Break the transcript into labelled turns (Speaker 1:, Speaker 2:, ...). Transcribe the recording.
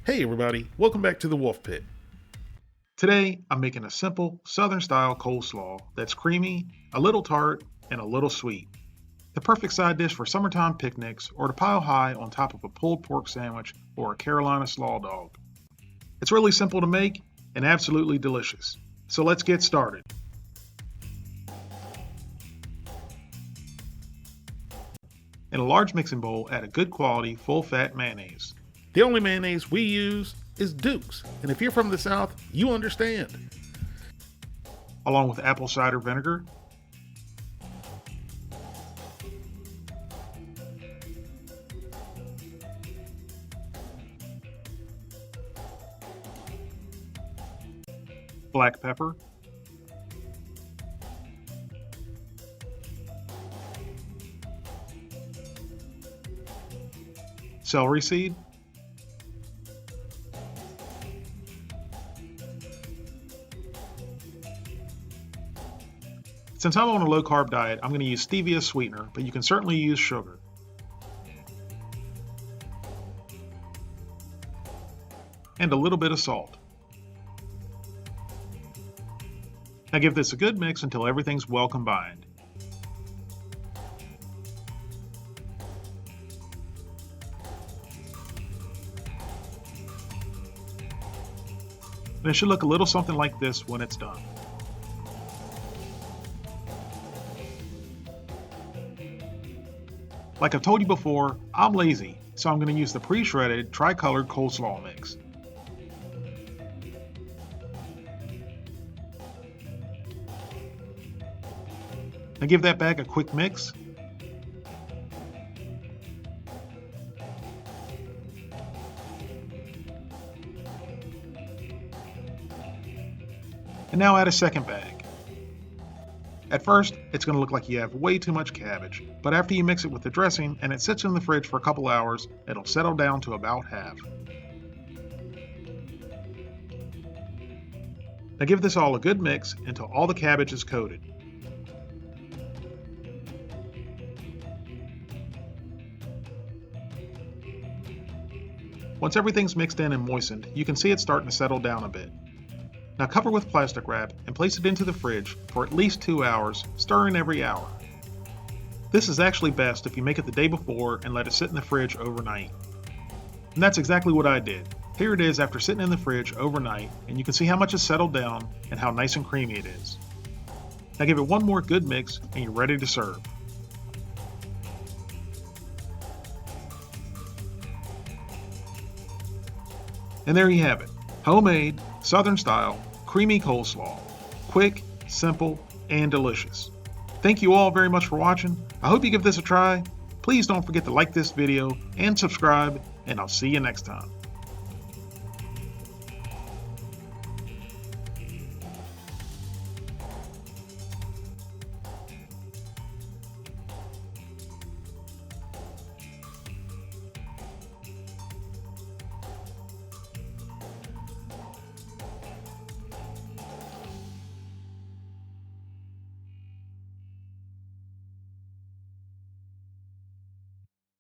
Speaker 1: Hey everybody, welcome back to the Wolfe Pit. Today I'm making a simple southern style coleslaw that's creamy, a little tart, and a little sweet. The perfect side dish for summertime picnics or to pile high on top of a pulled pork sandwich or a Carolina slaw dog. It's really simple to make and absolutely delicious. So let's get started. In a large mixing bowl, add a good quality full fat mayonnaise. The only mayonnaise we use is Duke's, and if you're from the South, you understand. Along with apple cider vinegar, black pepper, celery seed, since I'm on a low-carb diet, I'm going to use stevia sweetener, but you can certainly use sugar. And a little bit of salt. Now give this a good mix until everything's well combined. And it should look a little something like this when it's done. Like I've told you before, I'm lazy, so I'm going to use the pre-shredded tri-colored coleslaw mix. Now give that bag a quick mix. And now add a second bag. At first, it's going to look like you have way too much cabbage, but after you mix it with the dressing and it sits in the fridge for a couple hours, it'll settle down to about half. Now give this all a good mix until all the cabbage is coated. Once everything's mixed in and moistened, you can see it's starting to settle down a bit. Now cover with plastic wrap and place it into the fridge for at least 2 hours, stirring every hour. This is actually best if you make it the day before and let it sit in the fridge overnight. And that's exactly what I did. Here it is after sitting in the fridge overnight, and you can see how much has settled down and how nice and creamy it is. Now give it one more good mix and you're ready to serve. And there you have it. Homemade, Southern style, creamy coleslaw. Quick, simple, and delicious. Thank you all very much for watching. I hope you give this a try. Please don't forget to like this video and subscribe, and I'll see you next time.